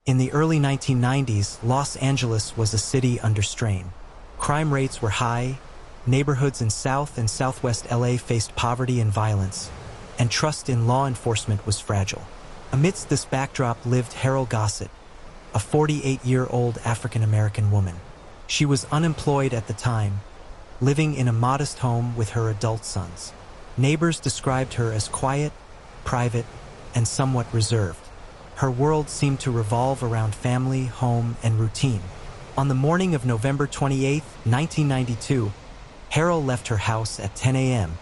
In the early 1990s, Los Angeles was a city under strain. Crime rates were high, neighborhoods in South and Southwest LA faced poverty and violence, and trust in law enforcement was fragile. Amidst this backdrop lived Heryle Gossett, a 48-year-old African-American woman. She was unemployed at the time, living in a modest home with her adult sons. Neighbors described her as quiet, private, and somewhat reserved. Her world seemed to revolve around family, home, and routine. On the morning of November 28, 1992, Heryle left her house at 10 a.m.,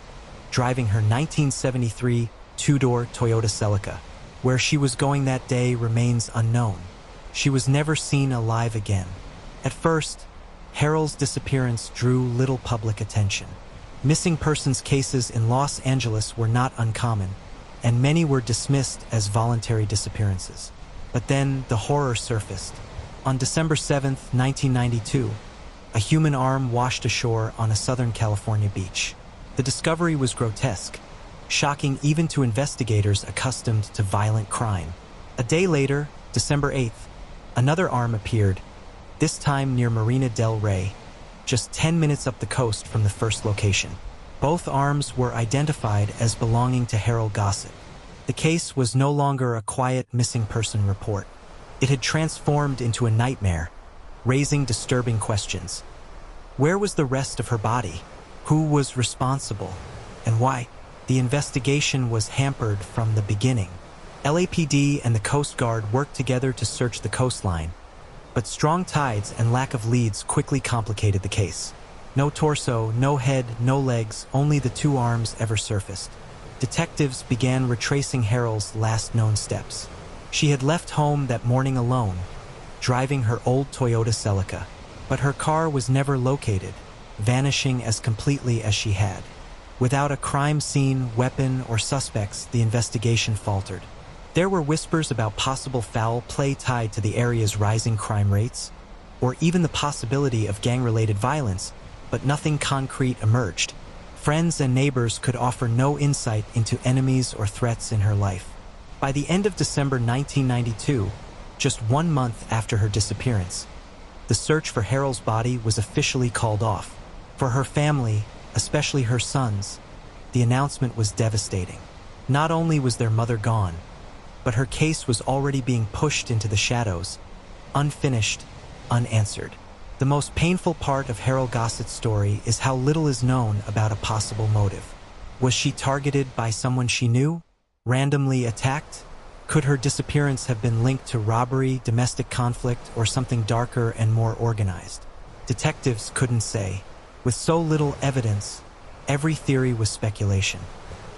driving her 1973 two-door Toyota Celica. Where she was going that day remains unknown. She was never seen alive again. At first, Heryle's disappearance drew little public attention. Missing persons cases in Los Angeles were not uncommon, and many were dismissed as voluntary disappearances. But then the horror surfaced. On December 7, 1992, a human arm washed ashore on a Southern California beach. The discovery was grotesque, shocking even to investigators accustomed to violent crime. A day later, December 8th, another arm appeared, this time near Marina Del Rey, just 10 minutes up the coast from the first location. Both arms were identified as belonging to Heryle Gossett. The case was no longer a quiet missing person report. It had transformed into a nightmare, raising disturbing questions. Where was the rest of her body? Who was responsible? And why? The investigation was hampered from the beginning. LAPD and the Coast Guard worked together to search the coastline, but strong tides and lack of leads quickly complicated the case. No torso, no head, no legs, only the two arms ever surfaced. Detectives began retracing Heryle's last known steps. She had left home that morning alone, driving her old Toyota Celica, but her car was never located, vanishing as completely as she had. Without a crime scene, weapon, or suspects, the investigation faltered. There were whispers about possible foul play tied to the area's rising crime rates, or even the possibility of gang-related violence, but nothing concrete emerged. Friends and neighbors could offer no insight into enemies or threats in her life. By the end of December 1992, just 1 month after her disappearance, the search for Heryle's body was officially called off. For her family, especially her sons, the announcement was devastating. Not only was their mother gone, but her case was already being pushed into the shadows, unfinished, unanswered. The most painful part of Heryle Gossett's story is how little is known about a possible motive. Was she targeted by someone she knew? Randomly attacked? Could her disappearance have been linked to robbery, domestic conflict, or something darker and more organized? Detectives couldn't say. With so little evidence, every theory was speculation.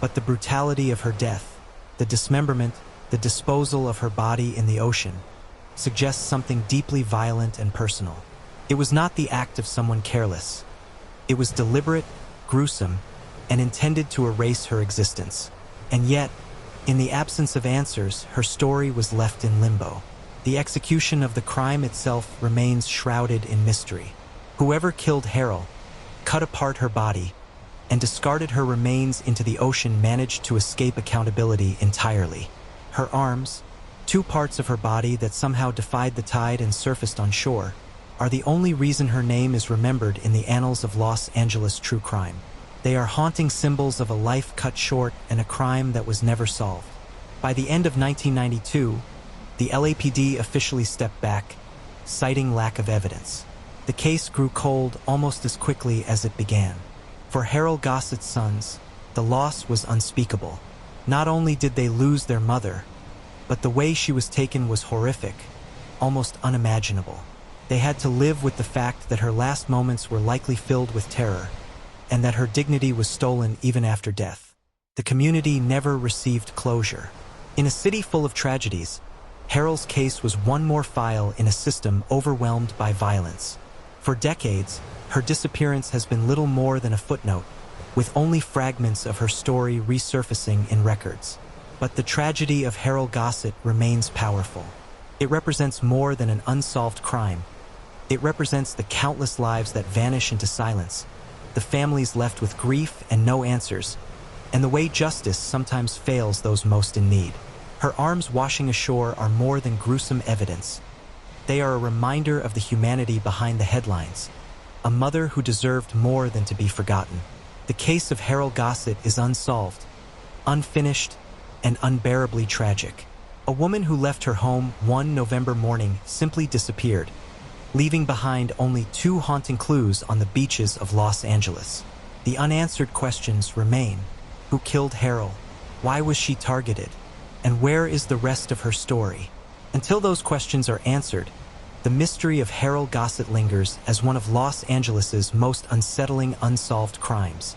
But the brutality of her death, the dismemberment, the disposal of her body in the ocean, suggests something deeply violent and personal. It was not the act of someone careless. It was deliberate, gruesome, and intended to erase her existence. And yet, in the absence of answers, her story was left in limbo. The execution of the crime itself remains shrouded in mystery. Whoever killed Heryle, cut apart her body, and discarded her remains into the ocean managed to escape accountability entirely. Her arms, two parts of her body that somehow defied the tide and surfaced on shore, are the only reason her name is remembered in the annals of Los Angeles true crime. They are haunting symbols of a life cut short and a crime that was never solved. By the end of 1992, the LAPD officially stepped back, citing lack of evidence. The case grew cold almost as quickly as it began. For Heryle Gossett's sons, the loss was unspeakable. Not only did they lose their mother, but the way she was taken was horrific, almost unimaginable. They had to live with the fact that her last moments were likely filled with terror, and that her dignity was stolen even after death. The community never received closure. In a city full of tragedies, Heryle's case was one more file in a system overwhelmed by violence. For decades, her disappearance has been little more than a footnote, with only fragments of her story resurfacing in records. But the tragedy of Heryle Gossett remains powerful. It represents more than an unsolved crime. It represents the countless lives that vanish into silence, the families left with grief and no answers, and the way justice sometimes fails those most in need. Her arms washing ashore are more than gruesome evidence. They are a reminder of the humanity behind the headlines, a mother who deserved more than to be forgotten. The case of Heryle Gossett is unsolved, unfinished, and unbearably tragic. A woman who left her home one November morning simply disappeared, leaving behind only 2 haunting clues on the beaches of Los Angeles. The unanswered questions remain. Who killed Heryle? Why was she targeted? And where is the rest of her story? Until those questions are answered, the mystery of Heryle Gossett lingers as one of Los Angeles's most unsettling unsolved crimes.